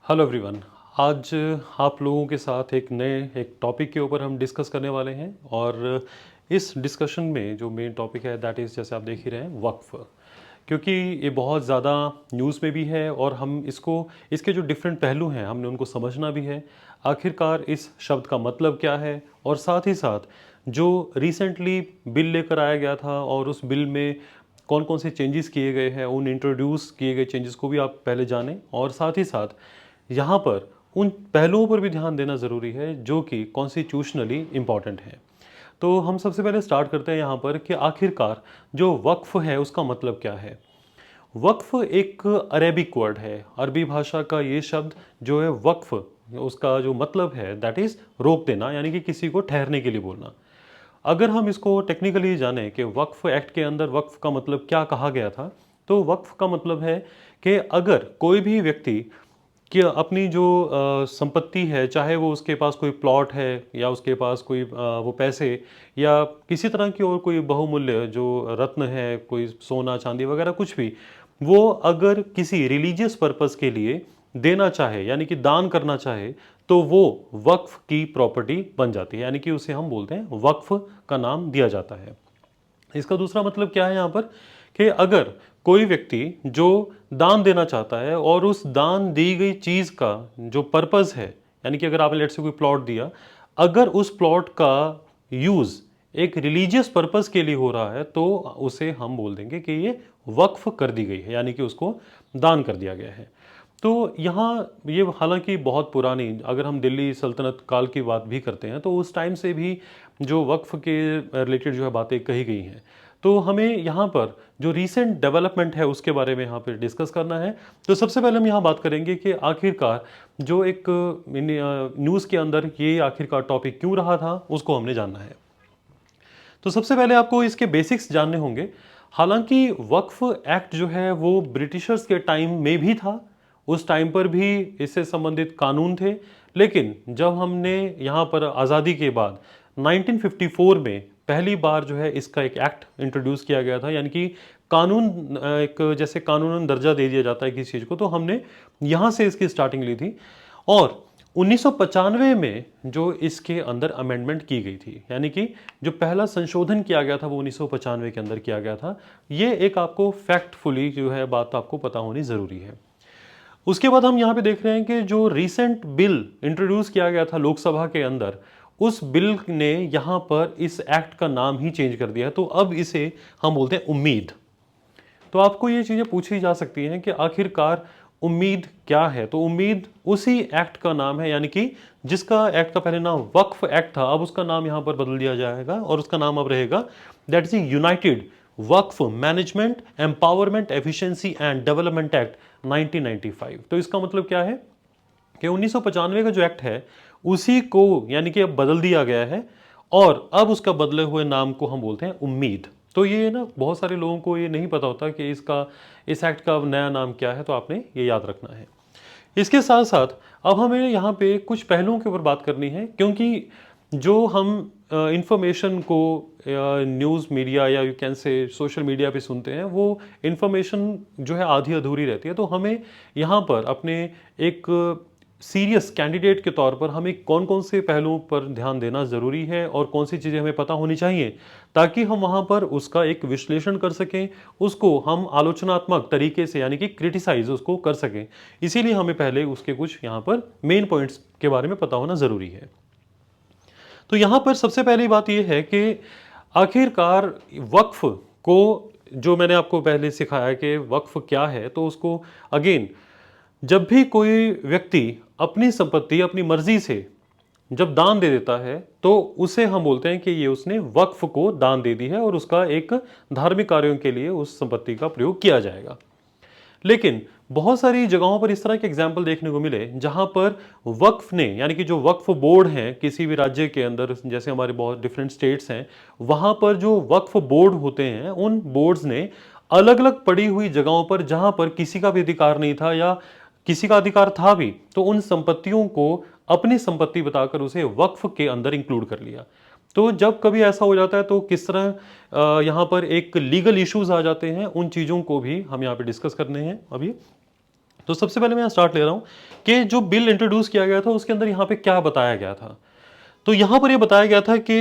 Hello everyone. आज आप लोगों के साथ एक टॉपिक के ऊपर हम डिस्कस करने वाले हैं और इस डिस्कशन में जो मेन टॉपिक है दैट इज़, जैसे आप देख ही रहे हैं, वक्फ़। क्योंकि ये बहुत ज़्यादा न्यूज़ में भी है और हम इसको इसके जो डिफरेंट पहलू हैं हमने उनको समझना भी है। आखिरकार इस शब्द का मतलब क्या है और साथ ही साथ जो रिसेंटली बिल लेकर आया गया था और उस बिल में कौन कौन से चेंजेस किए गए हैं, उन इंट्रोड्यूस किए गए चेंजेस को भी आप पहले जानें और साथ ही साथ यहाँ पर उन पहलुओं पर भी ध्यान देना ज़रूरी है जो कि कॉन्स्टिट्यूशनली इम्पॉर्टेंट है। तो हम सबसे पहले स्टार्ट करते हैं यहाँ पर कि आखिरकार जो वक्फ़ है उसका मतलब क्या है। वक्फ़ एक अरेबिक वर्ड है, अरबी भाषा का ये शब्द जो है वक्फ़, उसका जो मतलब है दैट इज़ रोक देना, यानी कि किसी को ठहरने के लिए बोलना। अगर हम इसको टेक्निकली जानें कि वक्फ़ एक्ट के अंदर वक्फ़ का मतलब क्या कहा गया था, तो वक्फ़ का मतलब है कि अगर कोई भी व्यक्ति कि अपनी जो संपत्ति है, चाहे वो उसके पास कोई प्लॉट है या उसके पास कोई वो पैसे या किसी तरह की और कोई बहुमूल्य जो रत्न है, कोई सोना चांदी वगैरह कुछ भी, वो अगर किसी रिलीजियस पर्पस के लिए देना चाहे यानी कि दान करना चाहे, तो वो वक्फ की प्रॉपर्टी बन जाती है, यानी कि उसे हम बोलते हैं वक्फ का नाम दिया जाता है। इसका दूसरा मतलब क्या है यहाँ पर कि अगर कोई व्यक्ति जो दान देना चाहता है और उस दान दी गई चीज़ का जो पर्पस है, यानी कि अगर आपने लेट से कोई प्लॉट दिया, अगर उस प्लॉट का यूज़ एक रिलीजियस पर्पस के लिए हो रहा है तो उसे हम बोल देंगे कि ये वक्फ कर दी गई है, यानी कि उसको दान कर दिया गया है। तो यहाँ ये हालांकि बहुत पुरानी, अगर हम दिल्ली सल्तनत काल की बात भी करते हैं तो उस टाइम से भी जो वक्फ के रिलेटेड जो है बातें कही गई हैं। तो हमें यहाँ पर जो रीसेंट डेवलपमेंट है उसके बारे में यहाँ पर डिस्कस करना है। तो सबसे पहले हम यहाँ बात करेंगे कि आखिरकार जो एक न्यूज़ के अंदर ये आखिरकार टॉपिक क्यों रहा था, उसको हमने जानना है। तो सबसे पहले आपको इसके बेसिक्स जानने होंगे। हालांकि वक्फ एक्ट जो है वो ब्रिटिशर्स के टाइम में भी था, उस टाइम पर भी इससे संबंधित कानून थे, लेकिन जब हमने यहाँ पर आज़ादी के बाद 1954 में पहली बार जो है इसका एक एक्ट इंट्रोड्यूस किया गया था, यानी कि कानून एक जैसे कानूनन दर्जा दे दिया जाता है किसी चीज़ को, तो हमने यहाँ से इसकी स्टार्टिंग ली थी। और 1995 में जो इसके अंदर अमेंडमेंट की गई थी, यानी कि जो पहला संशोधन किया गया था वो 1995 के अंदर किया गया था। ये एक आपको फैक्टफुली जो है बात आपको पता होनी ज़रूरी है। उसके बाद हम यहाँ पे देख रहे हैं कि जो रीसेंट बिल इंट्रोड्यूस किया गया था लोकसभा के अंदर, उस बिल ने यहाँ पर इस एक्ट का नाम ही चेंज कर दिया, तो अब इसे हम बोलते हैं उम्मीद। तो आपको ये चीज़ें पूछी जा सकती हैं कि आखिरकार उम्मीद क्या है। तो उम्मीद उसी एक्ट का नाम है, यानी कि जिसका एक्ट का पहले नाम वक्फ एक्ट था, अब उसका नाम यहाँ पर बदल दिया जाएगा और उसका नाम अब रहेगा that is United Waqf management empowerment efficiency and development act 1995। तो इसका मतलब क्या है कि 1995 का जो एक्ट है उसी को यानी कि अब बदल दिया गया है और अब उसका बदले हुए नाम को हम बोलते हैं उम्मीद। तो ये ना बहुत सारे लोगों को ये नहीं पता होता कि इस एक्ट का नया नाम क्या है, तो आपने ये याद रखना है। इसके साथ साथ अब हमें यहाँ पे कुछ पहलुओं के ऊपर बात करनी है, क्योंकि जो हम इंफॉर्मेशन को न्यूज़ मीडिया या you can say social media पे सुनते हैं, वो इंफॉर्मेशन जो है आधी अधूरी रहती है। तो हमें यहाँ पर अपने एक सीरियस कैंडिडेट के तौर पर हमें कौन कौन से पहलुओं पर ध्यान देना ज़रूरी है और कौन सी चीज़ें हमें पता होनी चाहिए, ताकि हम वहाँ पर उसका एक विश्लेषण कर सकें, उसको हम आलोचनात्मक तरीके से यानी कि क्रिटिसाइज उसको कर सकें। इसीलिए हमें पहले उसके कुछ यहाँ पर मेन पॉइंट्स के बारे में पता होना ज़रूरी है। तो यहाँ पर सबसे पहली बात यह है कि आखिरकार वक्फ को, जो मैंने आपको पहले सिखाया कि वक्फ क्या है, तो उसको अगेन, जब भी कोई व्यक्ति अपनी संपत्ति अपनी मर्जी से जब दान दे देता है तो उसे हम बोलते हैं कि ये उसने वक्फ को दान दे दी है और उसका एक धार्मिक कार्यों के लिए उस संपत्ति का प्रयोग किया जाएगा। लेकिन बहुत सारी जगहों पर इस तरह के एग्जाम्पल देखने को मिले जहां पर वक्फ ने, यानी कि जो वक्फ बोर्ड हैं किसी भी राज्य के अंदर, जैसे हमारे बहुत डिफरेंट स्टेट्स हैं, वहां पर जो वक्फ बोर्ड होते हैं उन बोर्ड्स ने अलग अलग पड़ी हुई जगहों पर जहां पर किसी का भी अधिकार नहीं था या किसी का अधिकार था भी, तो उन संपत्तियों को अपनी संपत्ति बताकर उसे वक्फ के अंदर इंक्लूड कर लिया। तो जब कभी ऐसा हो जाता है तो किस तरह यहाँ पर एक लीगल इश्यूज आ जाते हैं, उन चीज़ों को भी हम यहाँ पे डिस्कस करने हैं अभी। तो सबसे पहले मैं यहाँ स्टार्ट ले रहा हूँ कि जो बिल इंट्रोड्यूस किया गया था उसके अंदर यहाँ पे क्या बताया गया था। तो यहाँ पर ये बताया गया था कि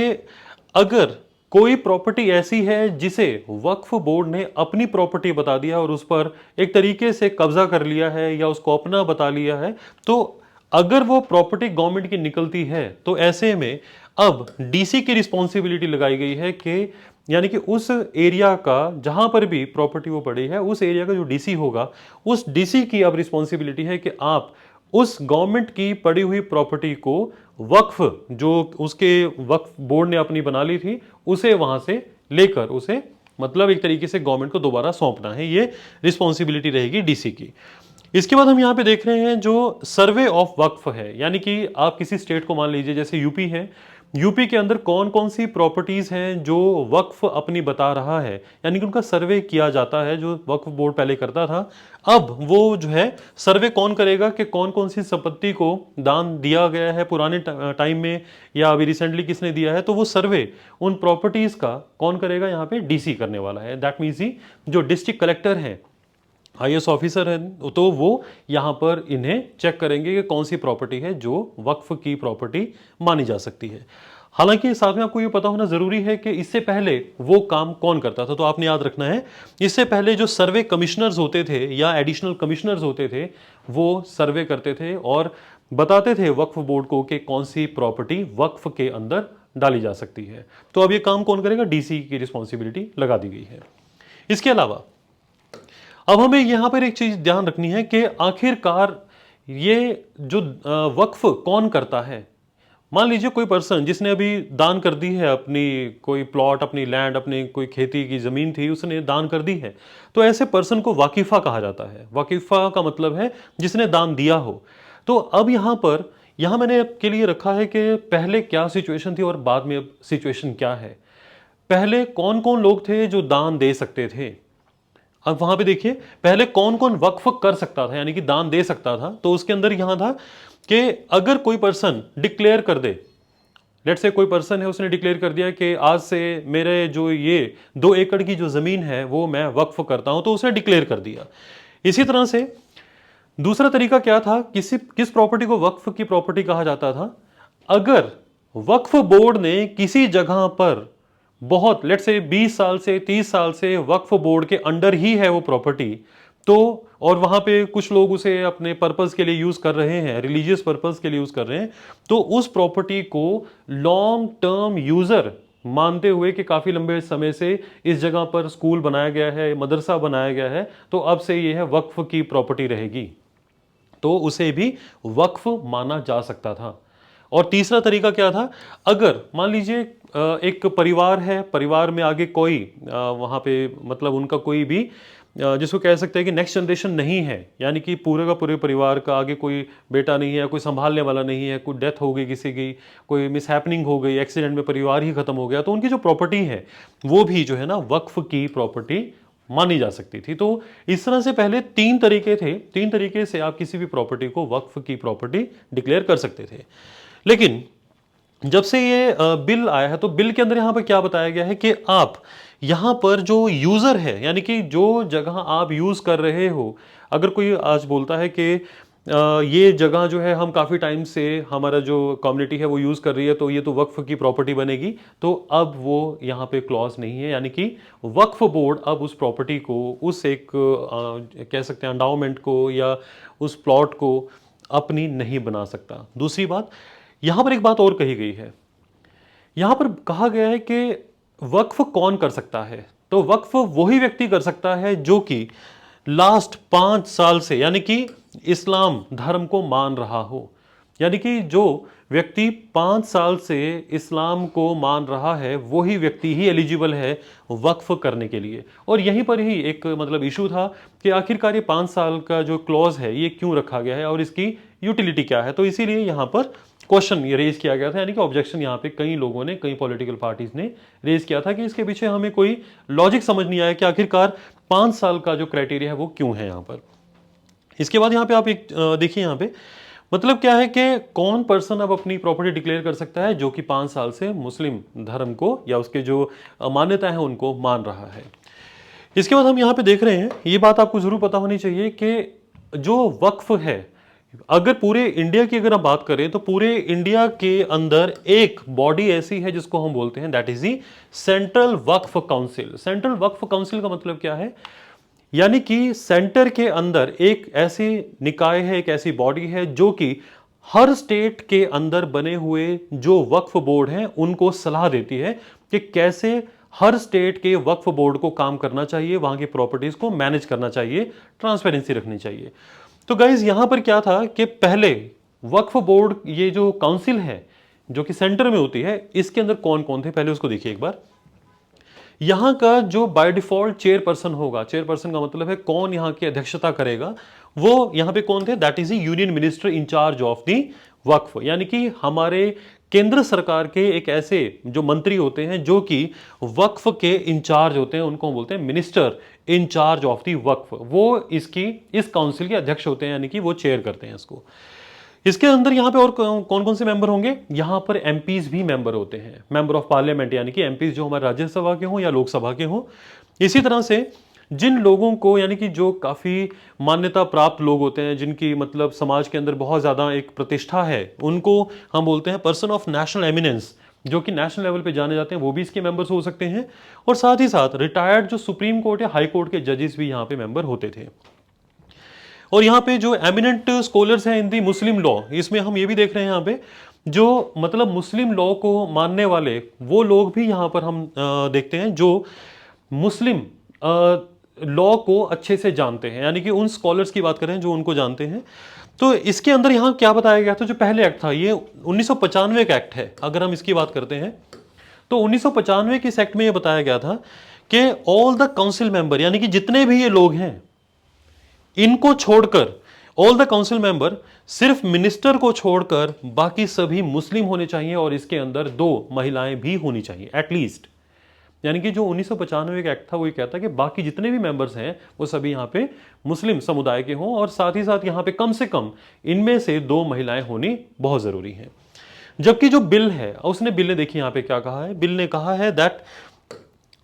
अगर कोई प्रॉपर्टी ऐसी है जिसे वक्फ बोर्ड ने अपनी प्रॉपर्टी बता दिया और उस पर एक तरीके से कब्जा कर लिया है या उसको अपना बता लिया है, तो अगर वो प्रॉपर्टी गवर्नमेंट की निकलती है तो ऐसे में अब डीसी की रिस्पॉन्सिबिलिटी लगाई गई है कि यानी कि उस एरिया का जहां पर भी प्रॉपर्टी वो पड़ी है उस एरिया का जो डीसी होगा उस डीसी की अब रिस्पॉन्सिबिलिटी है कि आप उस गवर्नमेंट की पड़ी हुई प्रॉपर्टी को वक्फ जो उसके वक्फ बोर्ड ने अपनी बना ली थी उसे वहां से लेकर उसे मतलब एक तरीके से गवर्नमेंट को दोबारा सौंपना है, ये रिस्पॉन्सिबिलिटी रहेगी डीसी की। इसके बाद हम यहाँ पे देख रहे हैं जो सर्वे ऑफ वक्फ है, यानी कि आप किसी स्टेट को मान लीजिए जैसे यूपी है, यूपी के अंदर कौन कौन सी प्रॉपर्टीज हैं जो वक्फ अपनी बता रहा है, यानी कि उनका सर्वे किया जाता है जो वक्फ बोर्ड पहले करता था। अब वो जो है सर्वे कौन करेगा कि कौन कौन सी संपत्ति को दान दिया गया है पुराने टाइम में या अभी रिसेंटली किसने दिया है, तो वो सर्वे उन प्रॉपर्टीज का कौन करेगा, यहाँ पे डीसी करने वाला है। दैट मीन्स ही जो डिस्ट्रिक्ट कलेक्टर है, आईएएस ऑफिसर है, तो वो यहाँ पर इन्हें चेक करेंगे कि कौन सी प्रॉपर्टी है जो वक्फ की प्रॉपर्टी मानी जा सकती है। हालांकि साथ में आपको ये पता होना जरूरी है कि इससे पहले वो काम कौन करता था, तो आपने याद रखना है इससे पहले जो सर्वे कमिश्नर्स होते थे या एडिशनल कमिश्नर्स होते थे वो सर्वे करते थे और बताते थे वक्फ बोर्ड को कि कौन सी प्रॉपर्टी वक्फ के अंदर डाली जा सकती है। तो अब ये काम कौन करेगा, डीसी की रिस्पॉन्सिबिलिटी लगा दी गई है। इसके अलावा अब हमें यहां पर एक चीज ध्यान रखनी है कि आखिरकार ये जो वक्फ कौन करता है। मान लीजिए कोई पर्सन जिसने अभी दान कर दी है अपनी कोई प्लॉट, अपनी लैंड, अपनी कोई खेती की जमीन थी उसने दान कर दी है, तो ऐसे पर्सन को वाकिफा कहा जाता है। वाकिफा का मतलब है जिसने दान दिया हो। तो अब यहां मैंने आपके लिए रखा है कि पहले क्या सिचुएशन थी और बाद में अब सिचुएशन क्या है। पहले कौन कौन लोग थे जो दान दे सकते थे। अब वहां पे देखिए पहले कौन कौन वक्फ कर सकता था यानी कि दान दे सकता था, तो उसके अंदर यहां था कि अगर कोई पर्सन डिक्लेयर कर दे, लेट्स से कोई पर्सन है उसने डिक्लेयर कर दिया कि आज से मेरे जो ये 2 एकड़ की जो जमीन है वो मैं वक्फ करता हूं, तो उसने डिक्लेयर कर दिया। इसी तरह से दूसरा तरीका क्या था, किस प्रॉपर्टी को वक्फ की प्रॉपर्टी कहा जाता था, अगर वक्फ बोर्ड ने किसी जगह पर बहुत लेट्स से 20 साल से 30 साल से वक्फ बोर्ड के अंडर ही है वो प्रॉपर्टी, तो और वहां पे कुछ लोग उसे अपने पर्पस के लिए यूज कर रहे हैं, रिलीजियस पर्पस के लिए यूज कर रहे हैं, तो उस प्रॉपर्टी को लॉन्ग टर्म यूजर मानते हुए कि काफी लंबे समय से इस जगह पर स्कूल बनाया गया है, मदरसा बनाया गया है, तो अब से ये है वक्फ की प्रॉपर्टी रहेगी, तो उसे भी वक्फ माना जा सकता था। और तीसरा तरीका क्या था, अगर मान लीजिए एक परिवार है, परिवार में आगे कोई वहां पे मतलब उनका कोई भी जिसको कह सकते हैं कि नेक्स्ट जनरेशन नहीं है, यानी कि पूरे का पूरे परिवार का आगे कोई बेटा नहीं है, कोई संभालने वाला नहीं है, कोई डेथ हो गई किसी की, कोई मिसहैपनिंग हो गई, एक्सीडेंट में परिवार ही खत्म हो गया, तो उनकी जो प्रॉपर्टी है वो भी जो है ना वक्फ की प्रॉपर्टी मानी जा सकती थी। तो इस तरह से पहले 3 तरीके थे, 3 तरीके से आप किसी भी प्रॉपर्टी को वक्फ की प्रॉपर्टी डिक्लेयर कर सकते थे। लेकिन जब से ये बिल आया है तो बिल के अंदर यहां पर क्या बताया गया है कि आप यहां पर जो यूजर है यानी कि जो जगह आप यूज कर रहे हो, अगर कोई आज बोलता है कि ये जगह जो है हम काफी टाइम से हमारा जो कम्युनिटी है वो यूज कर रही है, तो ये तो वक्फ की प्रॉपर्टी बनेगी, तो अब वो यहां पे क्लॉज नहीं है, यानी कि वक्फ बोर्ड अब उस प्रॉपर्टी को उस एक कह सकते हैं एंडाउमेंट को या उस प्लॉट को अपनी नहीं बना सकता। दूसरी बात, यहां पर एक बात और कही गई है, यहां पर कहा गया है कि वक्फ कौन कर सकता है, तो वक्फ वही व्यक्ति कर सकता है जो कि लास्ट 5 साल से यानी कि इस्लाम धर्म को मान रहा हो, यानी कि जो व्यक्ति 5 साल से इस्लाम को मान रहा है वही व्यक्ति ही एलिजिबल है वक्फ करने के लिए। और यहीं पर ही एक मतलब इशू था कि आखिरकार ये 5 साल का जो क्लॉज है ये क्यों रखा गया है और इसकी यूटिलिटी क्या है, तो इसीलिए यहां पर क्वेश्चन ये रेज किया गया था, यानी कि ऑब्जेक्शन यहाँ पे कई लोगों ने, कई पॉलिटिकल पार्टीज ने रेज किया था कि इसके पीछे हमें कोई लॉजिक समझ नहीं आया कि आखिरकार 5 साल का जो क्राइटेरिया है वो क्यों है यहाँ पर। इसके बाद यहाँ पे आप एक देखिए, यहाँ पे मतलब क्या है कि कौन पर्सन अब अपनी प्रॉपर्टी डिक्लेयर कर सकता है जो कि 5 साल से मुस्लिम धर्म को या उसके जो मान्यता है उनको मान रहा है। इसके बाद हम यहाँ पे देख रहे हैं, ये बात आपको जरूर पता होनी चाहिए कि जो वक्फ है, अगर पूरे इंडिया की अगर हम बात करें तो पूरे इंडिया के अंदर एक बॉडी ऐसी है जिसको हम बोलते हैं that is the central Waqf council. Central Waqf council का मतलब क्या है? यानी कि सेंटर के अंदर एक ऐसी निकाय है, एक ऐसी बॉडी है जो कि हर स्टेट के अंदर बने हुए जो वक्फ बोर्ड हैं उनको सलाह देती है कि कैसे हर स्टेट के वक्फ बोर्ड को काम करना चाहिए, वहां की प्रॉपर्टीज को मैनेज करना चाहिए, ट्रांसपेरेंसी रखनी चाहिए। तो गाइज यहां पर क्या था कि पहले वक्फ बोर्ड, ये जो काउंसिल है जो कि सेंटर में होती है, इसके अंदर कौन कौन थे पहले उसको देखिए एक बार। यहां का जो बाय डिफॉल्ट चेयरपर्सन होगा, चेयरपर्सन का मतलब है कौन यहां की अध्यक्षता करेगा, वो यहां पे कौन थे? That is the union minister in charge of the Waqf. यानी कि हमारे केंद्र सरकार के एक ऐसे जो मंत्री होते हैं जो कि वक्फ के इंचार्ज होते हैं, उनको हम बोलते हैं मिनिस्टर इंचार्ज ऑफ द वक्फ। वो इस काउंसिल के अध्यक्ष होते हैं, यानी कि वो चेयर करते हैं इसको। इसके अंदर यहां पे और कौन कौन से मेंबर होंगे? यहां पर एमपीज भी मेंबर होते हैं, मेंबर ऑफ पार्लियामेंट, यानी कि एमपीज जो हमारे राज्यसभा के हों या लोकसभा के हों। इसी तरह से जिन लोगों को, यानी कि जो काफी मान्यता प्राप्त लोग होते हैं, जिनकी मतलब समाज के अंदर बहुत ज्यादा एक प्रतिष्ठा है, उनको हम बोलते हैं पर्सन ऑफ नेशनल एमिनेंस, जो कि नेशनल लेवल पे जाने जाते हैं, वो भी इसके मेंबर्स हो सकते हैं। और साथ ही साथ रिटायर्ड जो सुप्रीम कोर्ट या हाई कोर्ट के जजेस भी यहाँ पे मेंबर होते थे। और यहाँ पे जो एमिनेंट स्कॉलर्स हैं इन दी मुस्लिम लॉ, इसमें हम ये भी देख रहे हैं यहाँ पे जो मतलब मुस्लिम लॉ को मानने वाले वो लोग भी यहाँ पर हम देखते हैं जो मुस्लिम लॉ को अच्छे से जानते हैं, यानी कि उन स्कॉलर्स की बात करें जो उनको जानते हैं। तो इसके अंदर यहाँ क्या बताया गया था? जो पहले एक्ट था, ये 1995 का एक्ट है। अगर हम इसकी बात करते हैं तो 1995 के इस एक्ट में ये बताया गया था कि ऑल द काउंसिल मेंबर, यानी कि जितने भी ये लोग हैं, इनको छोड़कर ऑल द काउंसिल मेंबर, सिर्फ मिनिस्टर को छोड़कर बाकी सभी मुस्लिम होने चाहिए और इसके अंदर 2 महिलाएं भी होनी चाहिए एटलीस्ट। यानी कि जो 1995 का एक्ट था वो ये कहता है कि बाकी जितने भी मेंबर्स हैं वो सभी यहाँ पे मुस्लिम समुदाय के हों, और साथ ही साथ यहाँ पे कम से कम इनमें से 2 महिलाएं होनी बहुत जरूरी है। जबकि जो बिल है, उसने बिल ने देखिए यहाँ पे क्या कहा है। बिल ने कहा है दैट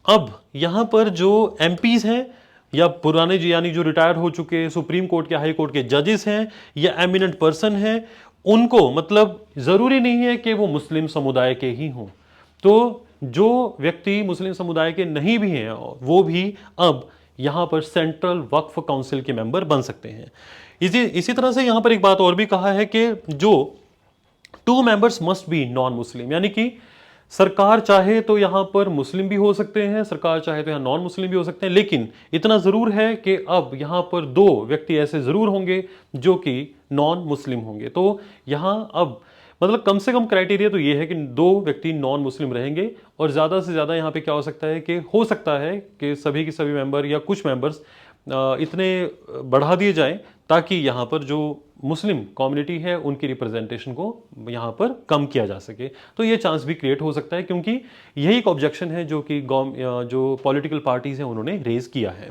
अब यहाँ पर जो एमपीज हैं या पुराने यानी जो रिटायर हो चुके सुप्रीम कोर्ट के, हाई कोर्ट के जजेस हैं या एमिनेंट पर्सन हैं, उनको मतलब जरूरी नहीं है कि वो मुस्लिम समुदाय के ही हों। तो जो व्यक्ति मुस्लिम समुदाय के नहीं भी हैं वो भी अब यहां पर सेंट्रल वक्फ काउंसिल के मेंबर बन सकते हैं। इसी तरह से यहां पर एक बात और भी कहा है कि जो 2 members must be non Muslim, यानी कि सरकार चाहे तो यहां पर मुस्लिम भी हो सकते हैं, सरकार चाहे तो यहां नॉन मुस्लिम भी हो सकते हैं, लेकिन इतना जरूर है कि अब यहां पर 2 व्यक्ति ऐसे जरूर होंगे जो कि नॉन मुस्लिम होंगे। तो यहां अब मतलब कम से कम क्राइटेरिया तो ये है कि 2 व्यक्ति नॉन मुस्लिम रहेंगे, और ज्यादा से ज्यादा यहां पे क्या हो सकता है कि सभी के सभी मेंबर या कुछ मेंबर्स इतने बढ़ा दिए जाएं ताकि यहां पर जो मुस्लिम कम्युनिटी है उनकी रिप्रेजेंटेशन को यहां पर कम किया जा सके। तो ये चांस भी क्रिएट हो सकता है, क्योंकि यही एक ऑब्जेक्शन है जो कि जो पॉलिटिकल पार्टीज हैं उन्होंने रेज किया है।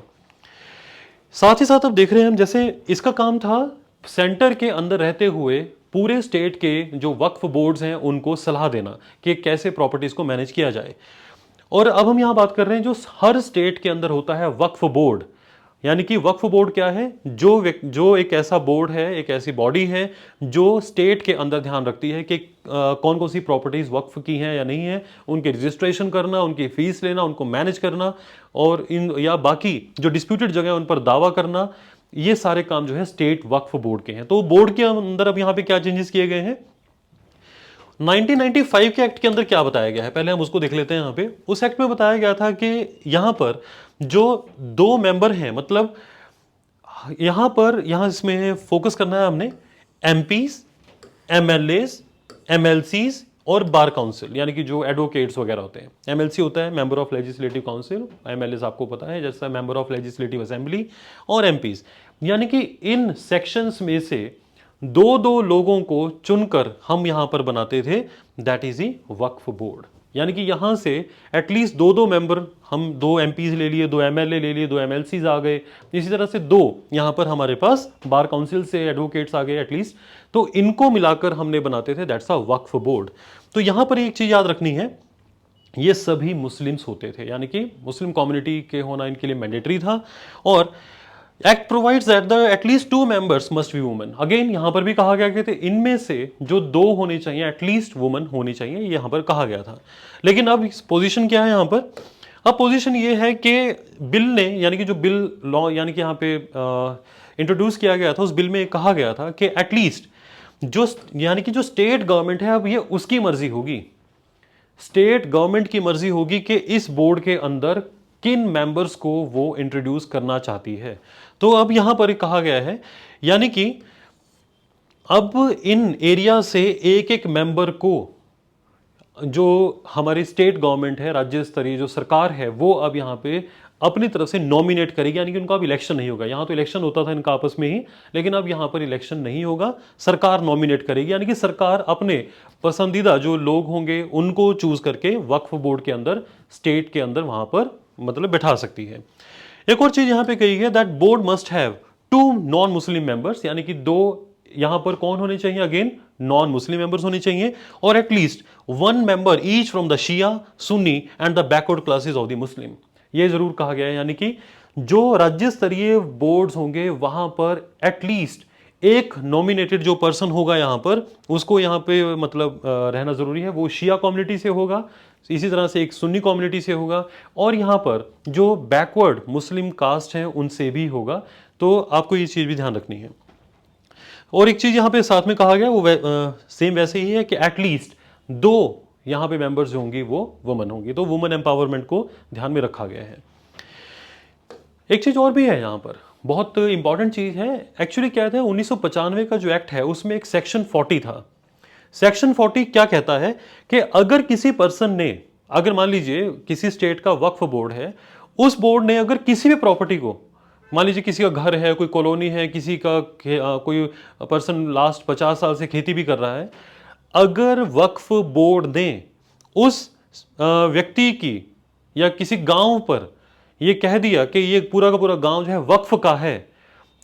साथ ही साथ अब देख रहे हैं हम, जैसे इसका काम था सेंटर के अंदर रहते हुए पूरे स्टेट के जो वक्फ बोर्ड्स हैं उनको सलाह देना कि कैसे प्रॉपर्टीज को मैनेज किया जाए। और अब हम यहां बात कर रहे हैं जो हर स्टेट के अंदर होता है वक्फ बोर्ड। यानी कि वक्फ बोर्ड क्या है? जो एक ऐसा बोर्ड है, एक ऐसी बॉडी है जो स्टेट के अंदर ध्यान रखती है कि कौन कौन सी प्रॉपर्टीज वक्फ की हैं या नहीं है, उनके रजिस्ट्रेशन करना, उनकी फीस लेना, उनको मैनेज करना, और या बाकी जो डिस्प्यूटेड जगह है उन पर दावा करना। ये सारे काम जो है स्टेट वक्फ बोर्ड के हैं। तो बोर्ड के अंदर अब यहां पे क्या चेंजेस किए गए हैं? 1995 के एक्ट के अंदर क्या बताया गया है, पहले हम उसको देख लेते हैं। यहां पे उस एक्ट में बताया गया था कि यहां पर जो 2 मेंबर हैं, मतलब यहां इसमें फोकस करना है हमने एमपीज, एमएलएज, एमएलसीज और बार काउंसिल, यानी कि जो एडवोकेट्स वगैरह होते हैं। एमएलसी होता है member of legislative council, MLAs आपको पता है जैसा मेंबर ऑफ लेजिस्लेटिव असेंबली, और एमपीज। यानी कि इन सेक्शंस में से 2 लोगों को चुनकर हम यहां पर बनाते थे, that is he Waqf board. यानी कि यहां से एटलीस्ट 2 मेंबर, हम 2 एमपीज ले लिए, 2 एमएलए ले लिए, 2 एमएलसीज आ गए, इसी तरह से 2 यहां पर हमारे पास बार काउंसिल से एडवोकेट्स आ गए एटलीस्ट। तो इनको मिलाकर हमने बनाते थे, दैट्स अ वक्फ बोर्ड। तो यहां पर एक चीज याद रखनी है, ये सभी मुस्लिम्स होते थे, यानी कि मुस्लिम कम्युनिटी के होना इनके लिए मैंडेटरी था। और act provides that the at least 2 members must be women. Again यहां पर भी कहा गया कि इनमें से जो 2 होने चाहिए, एटलीस्ट वुमन होनी चाहिए, ये यहां पर कहा गया था। लेकिन अब पोजीशन क्या है यहां पर? अब पोजीशन ये है कि बिल ने, यानी कि जो बिल लॉ यानी कि यहां पे इंट्रोड्यूस किया गया था, उस बिल में कहा गया था कि एटलीस्ट जो यानी कि जो स्टेट गवर्नमेंट है, अब ये उसकी मर्जी होगी, स्टेट गवर्नमेंट की मर्जी होगी कि इस बोर्ड के अंदर किन मेंबर्स को वो इंट्रोड्यूस करना चाहती है। तो अब यहां पर कहा गया है, यानी कि अब इन एरिया से एक एक मेंबर को जो हमारी स्टेट गवर्नमेंट है, राज्य स्तरीय जो सरकार है, वो अब यहां पे अपनी तरफ से नॉमिनेट करेगी, यानी कि उनका अब इलेक्शन नहीं होगा। यहां तो इलेक्शन होता था इनका आपस में ही, लेकिन अब यहां पर इलेक्शन नहीं होगा, सरकार नॉमिनेट करेगी, यानी कि सरकार अपने पसंदीदा जो लोग होंगे उनको चूज करके वक्फ बोर्ड के अंदर, स्टेट के अंदर वहां पर मतलब बैठा सकती है। एक और चीज यहां पे कही है that board must have 2 non Muslim members, यानी कि 2 यहां पर कौन होने चाहिए? अगेन नॉन मुस्लिम मेंबर्स होने चाहिए, और at least 1 member each from the Shia, Sunni and the backward classes of the Muslim. ये जरूर कहा गया है, यानी कि जो राज्य स्तरीय बोर्ड्स होंगे वहां पर एटलीस्ट एक नॉमिनेटेड जो पर्सन होगा यहां पर, उसको यहां पे मतलब रहना जरूरी है, वो शिया कम्युनिटी से होगा, इसी तरह से एक सुन्नी कम्युनिटी से होगा, और यहां पर जो बैकवर्ड मुस्लिम कास्ट हैं उनसे भी होगा। तो आपको ये चीज भी ध्यान रखनी है। और एक चीज यहां पे साथ में कहा गया वो सेम वैसे ही है कि एटलीस्ट 2 यहां पे मेंबर्स जो होंगी वो वुमन होंगी। तो वुमन एम्पावरमेंट को ध्यान में रखा गया है। एक चीज और भी है यहां पर, बहुत इंपॉर्टेंट चीज है। एक्चुअली क्या था, 1995 का जो एक्ट है उसमें एक सेक्शन 40 था। सेक्शन 40 क्या कहता है कि अगर किसी पर्सन ने, अगर मान लीजिए किसी स्टेट का वक्फ बोर्ड है, उस बोर्ड ने अगर किसी भी प्रॉपर्टी को, मान लीजिए किसी का घर है, कोई कॉलोनी है, किसी का कोई पर्सन लास्ट 50 साल से खेती भी कर रहा है, अगर वक्फ बोर्ड ने उस व्यक्ति की या किसी गांव पर ये कह दिया कि ये पूरा का पूरा गांव जो है वक्फ का है,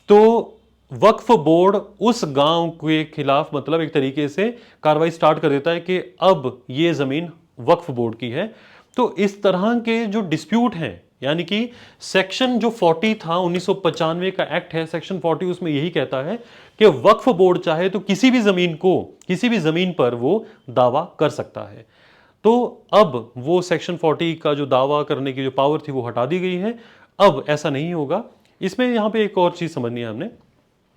तो वक्फ बोर्ड उस गांव के खिलाफ मतलब एक तरीके से कार्रवाई स्टार्ट कर देता है कि अब ये जमीन वक्फ बोर्ड की है। तो इस तरह के जो डिस्प्यूट हैं, यानी कि सेक्शन जो 40 था 1995 का एक्ट है, सेक्शन 40 उसमें यही कहता है कि वक्फ बोर्ड चाहे तो किसी भी जमीन को, किसी भी जमीन पर वो दावा कर सकता है। तो अब वो सेक्शन 40 का जो दावा करने की जो पावर थी वो हटा दी गई है, अब ऐसा नहीं होगा। इसमें यहां पे एक और चीज समझनी है हमने।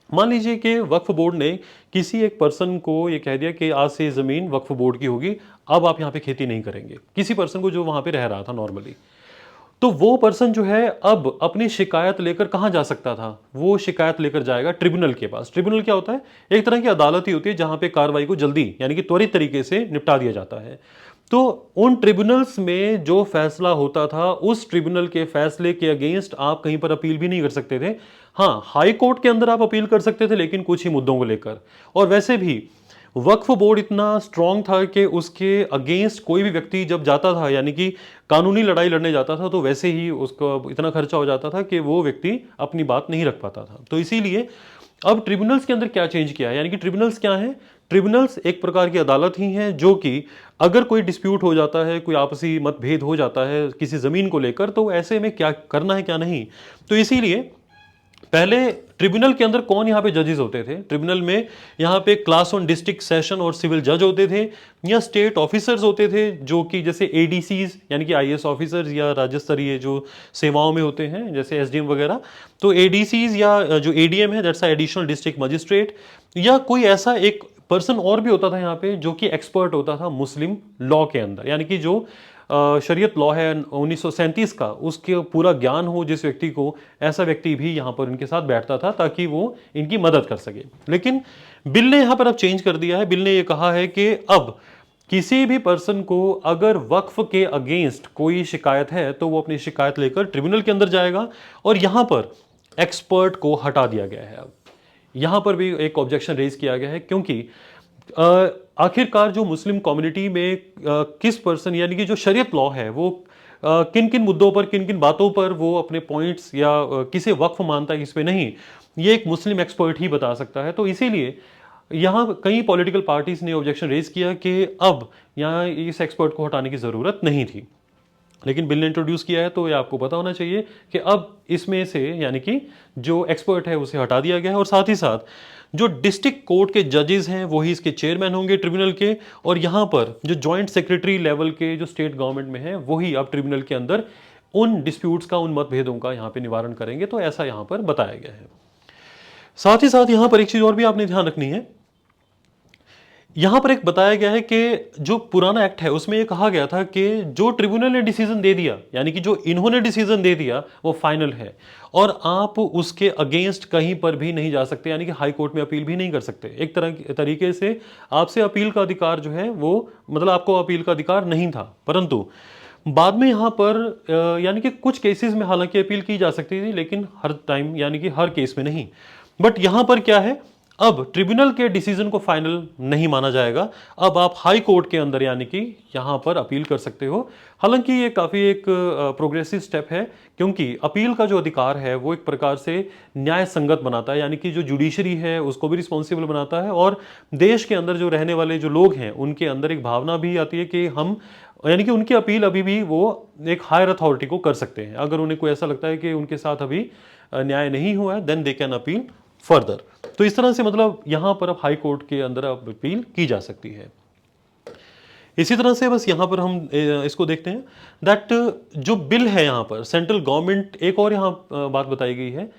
मान लीजिए कि वक्फ बोर्ड ने किसी एक पर्सन को ये कह दिया कि आज से जमीन वक्फ बोर्ड की होगी, अब आप यहां पे खेती नहीं करेंगे, किसी पर्सन को जो वहां पे रह रहा था नॉर्मली। तो वो पर्सन जो है अब अपनी शिकायत लेकर कहां जा सकता था? वो शिकायत लेकर जाएगा ट्रिब्यूनल के पास। ट्रिब्यूनल क्या होता है? एक तरह की अदालत ही होती है जहां पे कार्रवाई को जल्दी यानी कि त्वरित तरीके से निपटा दिया जाता है। तो उन ट्रिब्यूनल्स में जो फैसला होता था, उस ट्रिब्यूनल के फैसले के अगेंस्ट आप कहीं पर अपील भी नहीं कर सकते थे। हाँ, हाई कोर्ट के अंदर आप अपील कर सकते थे, लेकिन कुछ ही मुद्दों को लेकर। और वैसे भी वक्फ बोर्ड इतना स्ट्रांग था कि उसके अगेंस्ट कोई भी व्यक्ति जब जाता था, यानी कि कानूनी लड़ाई लड़ने जाता था, तो वैसे ही उसका इतना खर्चा हो जाता था कि वो व्यक्ति अपनी बात नहीं रख पाता था। तो इसीलिए अब ट्रिब्यूनल्स के अंदर क्या चेंज किया है, यानी कि ट्रिब्यूनल्स क्या है? ट्रिब्यूनल्स एक प्रकार की अदालत ही है जो कि अगर कोई डिस्प्यूट हो जाता है, कोई आपसी मतभेद हो जाता है किसी जमीन को लेकर, तो ऐसे में क्या करना है क्या नहीं। तो इसीलिए पहले ट्रिब्यूनल के अंदर कौन यहां पे जजेस होते थे? ट्रिब्यूनल में यहां पे क्लास 1 डिस्ट्रिक्ट सेशन और सिविल जज होते थे, या स्टेट ऑफिसर्स होते थे जो कि जैसे एडीसीज यानी कि आईएएस ऑफिसर्स या राज्य स्तरीय जो सेवाओं में होते हैं जैसे एसडीएम वगैरह। तो एडीसीज या जो एडीएम है दैट्स एडिशनल डिस्ट्रिक्ट मजिस्ट्रेट, या कोई ऐसा एक पर्सन और भी होता था यहाँ पे जो कि एक्सपर्ट होता था मुस्लिम लॉ के अंदर, यानी कि जो शरीयत लॉ है 1937 का, उसके पूरा ज्ञान हो जिस व्यक्ति को, ऐसा व्यक्ति भी यहां पर इनके साथ बैठता था ताकि वो इनकी मदद कर सके। लेकिन बिल ने यहां पर अब चेंज कर दिया है। बिल ने ये कहा है कि अब किसी भी पर्सन को अगर वक्फ के अगेंस्ट कोई शिकायत है तो वो अपनी शिकायत लेकर ट्रिब्यूनल के अंदर जाएगा, और यहां पर एक्सपर्ट को हटा दिया गया है। अब यहां पर भी एक ऑब्जेक्शन रेज किया गया है, क्योंकि आखिरकार जो मुस्लिम कम्युनिटी में किस पर्सन यानी कि जो शरीयत लॉ है वो किन किन मुद्दों पर, किन किन बातों पर वो अपने पॉइंट्स या किसे वक्फ मानता है किस पे नहीं, ये एक मुस्लिम एक्सपर्ट ही बता सकता है। तो इसीलिए यहाँ कई पॉलिटिकल पार्टीज ने ऑब्जेक्शन रेज किया कि अब यहाँ इस एक्सपर्ट को हटाने की जरूरत नहीं थी। लेकिन बिल ने इंट्रोड्यूस किया है तो ये आपको पता होना चाहिए कि अब इसमें से यानी कि जो एक्सपर्ट है उसे हटा दिया गया है, और साथ ही साथ जो डिस्ट्रिक्ट कोर्ट के जजेस हैं वही इसके चेयरमैन होंगे ट्रिब्यूनल के, और यहाँ पर जो जॉइंट सेक्रेटरी लेवल के जो स्टेट गवर्नमेंट में है वही अब ट्रिब्यूनल के अंदर उन डिस्प्यूट्स का, उन मतभेदों का यहाँ पे निवारण करेंगे। तो ऐसा यहाँ पर बताया गया है। साथ ही साथ यहाँ पर एक चीज और भी आपने ध्यान रखनी है, यहां पर एक बताया गया है कि जो पुराना एक्ट है उसमें यह कहा गया था कि जो ट्रिब्यूनल ने डिसीजन दे दिया, यानी कि जो इन्होंने डिसीजन दे दिया वो फाइनल है और आप उसके अगेंस्ट कहीं पर भी नहीं जा सकते, यानी कि हाई कोर्ट में अपील भी नहीं कर सकते। एक तरीके से आपसे अपील का अधिकार जो है वो, मतलब आपको अपील का अधिकार नहीं था, परंतु बाद में यहां पर यानी कि कुछ केसेस में हालांकि अपील की जा सकती थी, लेकिन हर टाइम यानी कि हर केस में नहीं। बट यहां पर क्या है, अब ट्रिब्यूनल के डिसीजन को फाइनल नहीं माना जाएगा, अब आप हाई कोर्ट के अंदर यानी कि यहां पर अपील कर सकते हो। हालांकि ये काफी एक प्रोग्रेसिव स्टेप है, क्योंकि अपील का जो अधिकार है वो एक प्रकार से न्याय संगत बनाता है, यानी कि जो जुडिशरी है उसको भी रिस्पॉन्सिबल बनाता है, और देश के अंदर जो रहने वाले जो लोग हैं उनके अंदर एक भावना भी आती है कि हम, यानी कि उनकी अपील अभी भी वो एक हायर अथॉरिटी को कर सकते हैं। अगर उन्हें कोई ऐसा लगता है कि उनके साथ अभी न्याय नहीं हुआ है, then they can appeal further. तो इस तरह से मतलब यहां पर अब हाई कोर्ट के अंदर अब अपील की जा सकती है। इसी तरह से बस यहां पर हम इसको देखते हैं दैट जो बिल है यहां पर सेंट्रल गवर्नमेंट, एक और यहां बात बताई गई है।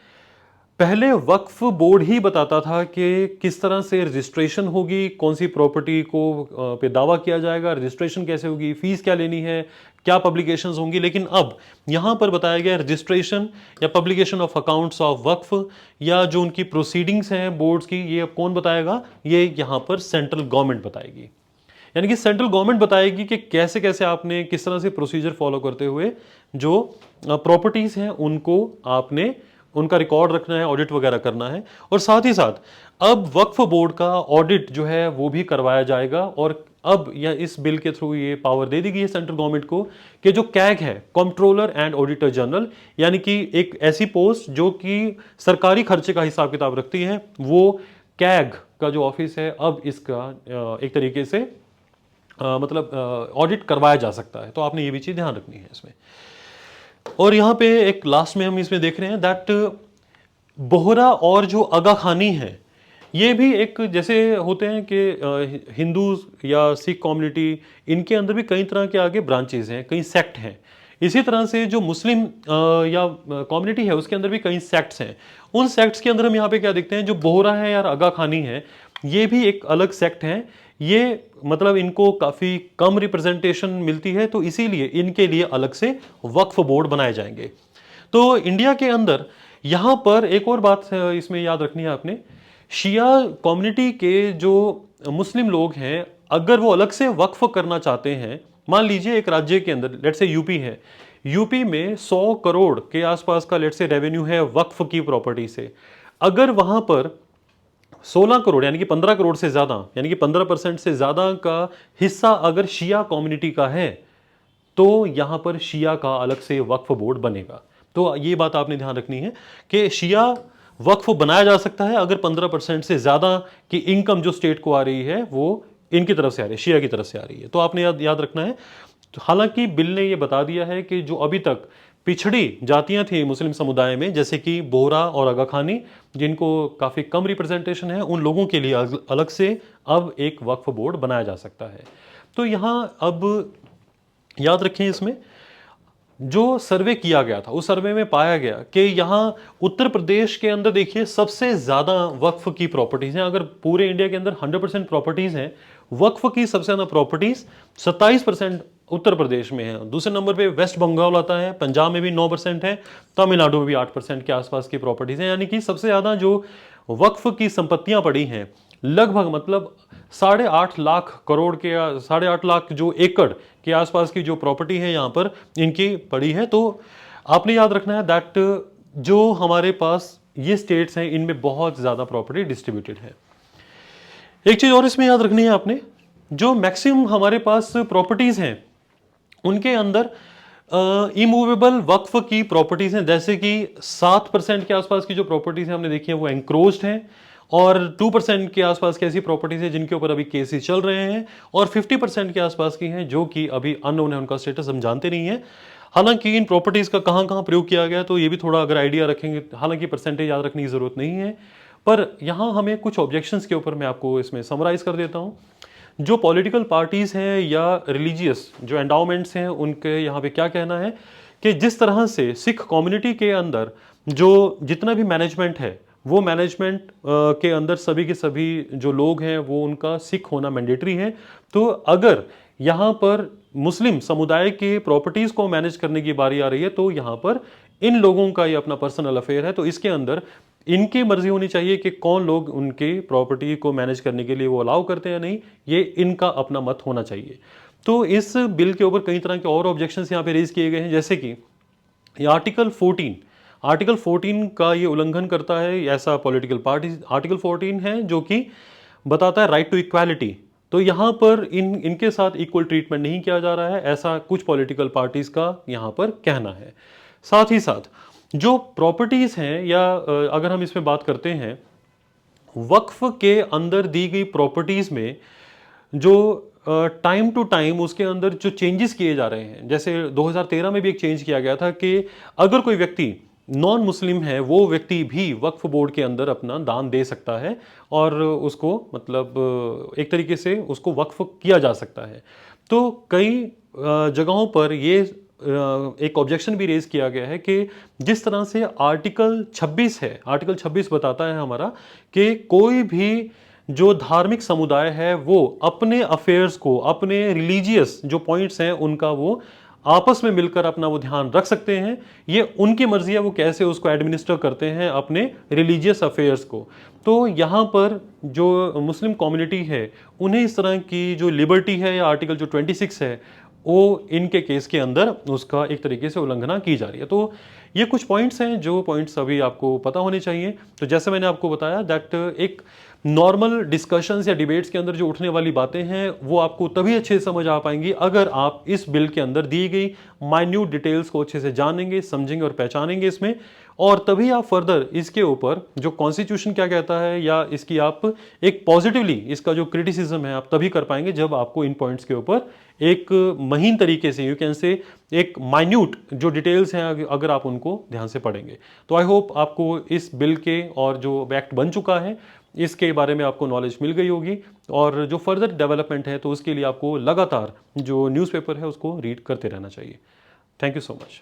पहले वक्फ बोर्ड ही बताता था कि किस तरह से रजिस्ट्रेशन होगी, कौन सी प्रॉपर्टी को पे दावा किया जाएगा, रजिस्ट्रेशन कैसे होगी, फीस क्या लेनी है, क्या पब्लिकेशंस होंगी, लेकिन अब यहां पर बताया गया रजिस्ट्रेशन या पब्लिकेशन ऑफ अकाउंट्स ऑफ वक्फ या जो उनकी प्रोसीडिंग्स हैं बोर्ड्स की, ये अब कौन बताएगा, ये यहां पर सेंट्रल गवर्नमेंट बताएगी। यानी कि सेंट्रल गवर्नमेंट बताएगी कि कैसे कैसे आपने किस तरह से प्रोसीजर फॉलो करते हुए जो प्रॉपर्टीज हैं उनको आपने उनका रिकॉर्ड रखना है, ऑडिट वगैरह करना है। और साथ ही साथ अब वक्फ बोर्ड का ऑडिट जो है वो भी करवाया जाएगा, और अब या इस बिल के थ्रू ये पावर दे दी गई है सेंट्रल गवर्नमेंट को कि जो कैग है, कंट्रोलर एंड ऑडिटर जनरल, यानी कि एक ऐसी पोस्ट जो कि सरकारी खर्चे का हिसाब किताब रखती है, वो कैग का जो ऑफिस है अब इसका एक तरीके से मतलब ऑडिट करवाया जा सकता है। तो आपने ये भी चीज ध्यान रखनी है इसमें। और यहां पे एक लास्ट में हम इसमें देख रहे हैं दैट बोहरा और जो आगा खानी है, ये भी एक जैसे होते हैं कि हिंदू या सिख कम्युनिटी, इनके अंदर भी कई तरह के आगे ब्रांचेस हैं, कई सेक्ट हैं। इसी तरह से जो मुस्लिम या कम्युनिटी है उसके अंदर भी कई सेक्ट्स हैं। उन सेक्ट्स के अंदर हम यहाँ पे क्या देखते हैं, जो बोहरा है या आगा खानी है, ये भी एक अलग सेक्ट है। ये मतलब इनको काफी कम रिप्रेजेंटेशन मिलती है, तो इसीलिए इनके लिए अलग से वक्फ बोर्ड बनाए जाएंगे। तो इंडिया के अंदर यहां पर एक और बात इसमें याद रखनी है आपने, शिया कम्युनिटी के जो मुस्लिम लोग हैं, अगर वो अलग से वक्फ करना चाहते हैं, मान लीजिए एक राज्य के अंदर लेट्स से यूपी है, यूपी में 100 करोड़ के आसपास का लेट्स से रेवेन्यू है वक्फ की प्रॉपर्टी से, अगर वहां पर 16 करोड़ यानी कि 15 करोड़ से ज्यादा, यानी कि 15% से ज्यादा का हिस्सा अगर शिया कम्युनिटी का है, तो यहां पर शिया का अलग से वक्फ बोर्ड बनेगा। तो ये बात आपने ध्यान रखनी है कि शिया वक्फ बनाया जा सकता है अगर 15% से ज्यादा की इनकम जो स्टेट को आ रही है वो इनकी तरफ से आ रही है, शिया की तरफ से आ रही है। तो आपने याद रखना है। तो हालांकि बिल ने यह बता दिया है कि जो अभी तक पिछड़ी जातियां थी मुस्लिम समुदाय में, जैसे कि बोहरा और आगा खानी, जिनको काफी कम रिप्रेजेंटेशन है, उन लोगों के लिए अलग से अब एक वक्फ बोर्ड बनाया जा सकता है। तो यहां अब याद रखें, इसमें जो सर्वे किया गया था उस सर्वे में पाया गया कि यहां उत्तर प्रदेश के अंदर देखिए सबसे ज्यादा वक्फ की प्रॉपर्टीज हैं। अगर पूरे इंडिया के अंदर 100% प्रॉपर्टीज हैं, वक्फ की सबसे ज्यादा प्रॉपर्टीज 27% उत्तर प्रदेश में है। दूसरे नंबर पे वेस्ट बंगाल आता है, पंजाब में भी 9% है, तमिलनाडु में भी 8% के आसपास की प्रॉपर्टीज हैं। यानी कि सबसे ज्यादा जो वक्फ की संपत्तियां पड़ी हैं, लगभग मतलब 8.5 लाख करोड़ के 8.5 लाख जो एकड़ के आसपास की जो प्रॉपर्टी है यहां पर इनकी पड़ी है। तो आपने याद रखना है दैट जो हमारे पास ये स्टेट्स हैं इनमें बहुत ज्यादा प्रॉपर्टी डिस्ट्रीब्यूटेड है। एक चीज और इसमें याद रखनी है आपने, जो मैक्सिमम हमारे पास प्रॉपर्टीज हैं उनके अंदर इमूवेबल वक्फ की प्रॉपर्टीज हैं, जैसे कि 7% के आसपास की जो प्रॉपर्टीज हैं हमने देखी है वो एंक्रोच्ड हैं, और 2% के आसपास की ऐसी प्रॉपर्टीज हैं जिनके ऊपर अभी केसेस चल रहे हैं, और 50% के आसपास की हैं जो कि अभी अननोन है, उनका स्टेटस हम जानते नहीं है। हालांकि इन प्रॉपर्टीज़ का कहाँ कहाँ प्रयोग किया गया तो ये भी थोड़ा अगर आइडिया रखेंगे, हालांकि परसेंटेज याद रखने की ज़रूरत नहीं है, पर यहाँ हमें कुछ ऑब्जेक्शंस के ऊपर मैं आपको इसमें समराइज कर देता हूँ। जो पॉलिटिकल पार्टीज़ हैं या रिलीजियस जो एंडाउमेंट्स हैं, उनके यहाँ पे क्या कहना है कि जिस तरह से सिख कम्युनिटी के अंदर जो जितना भी मैनेजमेंट है, वो मैनेजमेंट के अंदर सभी के सभी जो लोग हैं वो उनका सिख होना मैंडेटरी है। तो अगर यहाँ पर मुस्लिम समुदाय के प्रॉपर्टीज़ को मैनेज करने की बारी आ रही है तो यहाँ पर इन लोगों का ये अपना पर्सनल अफेयर है, तो इसके अंदर इनकी मर्जी होनी चाहिए कि कौन लोग उनके प्रॉपर्टी को मैनेज करने के लिए वो अलाउ करते हैं या नहीं, ये इनका अपना मत होना चाहिए। तो इस बिल के ऊपर कई तरह के और ऑब्जेक्शंस यहाँ पे रेज किए गए हैं, जैसे कि ये आर्टिकल 14 का ये उल्लंघन करता है ऐसा पॉलिटिकल पार्टी। आर्टिकल 14 है जो कि बताता है राइट टू इक्वालिटी, तो यहाँ पर इनके साथ इक्वल ट्रीटमेंट नहीं किया जा रहा है, ऐसा कुछ पॉलिटिकल पार्टीज का यहाँ पर कहना है। साथ ही साथ जो प्रॉपर्टीज हैं या अगर हम इसमें बात करते हैं वक्फ के अंदर दी गई प्रॉपर्टीज में जो टाइम टू टाइम उसके अंदर जो चेंजेस किए जा रहे हैं, जैसे 2013 में भी एक चेंज किया गया था कि अगर कोई व्यक्ति नॉन मुस्लिम है वो व्यक्ति भी वक्फ बोर्ड के अंदर अपना दान दे सकता है और उसको मतलब एक तरीके से उसको वक्फ किया जा सकता है। तो कई जगहों पर ये एक ऑब्जेक्शन भी रेज किया गया है कि जिस तरह से आर्टिकल 26 है, आर्टिकल 26 बताता है हमारा कि कोई भी जो धार्मिक समुदाय है वो अपने अफेयर्स को, अपने रिलीजियस जो पॉइंट्स हैं उनका वो आपस में मिलकर अपना वो ध्यान रख सकते हैं। ये उनकी मर्जी है वो कैसे उसको एडमिनिस्टर करते हैं अपने रिलीजियस अफेयर्स को। तो यहाँ पर जो मुस्लिम कम्युनिटी है उन्हें इस तरह की जो लिबर्टी है या आर्टिकल जो 26 है वो इनके केस के अंदर उसका एक तरीके से उल्लंघना की जा रही है। तो ये कुछ पॉइंट्स हैं जो पॉइंट्स अभी आपको पता होने चाहिए। तो जैसे मैंने आपको बताया दैट एक नॉर्मल डिस्कशंस या डिबेट्स के अंदर जो उठने वाली बातें हैं वो आपको तभी अच्छे से समझ आ पाएंगी अगर आप इस बिल के अंदर दी गई माइन्यूट डिटेल्स को अच्छे से जानेंगे, समझेंगे और पहचानेंगे इसमें, और तभी आप फर्दर इसके ऊपर जो कॉन्स्टिट्यूशन क्या कहता है या इसकी आप एक पॉजिटिवली इसका जो क्रिटिसिज्म है आप तभी कर पाएंगे जब आपको इन पॉइंट्स के ऊपर एक महीन तरीके से यू कैन से एक माइन्यूट जो डिटेल्स हैं अगर आप उनको ध्यान से पढ़ेंगे। तो आई होप आपको इस बिल के और जो एक्ट बन चुका है इसके बारे में आपको नॉलेज मिल गई होगी, और जो फर्दर डेवलपमेंट है तो उसके लिए आपको लगातार जो न्यूज़पेपर है उसको रीड करते रहना चाहिए। Thank you so much.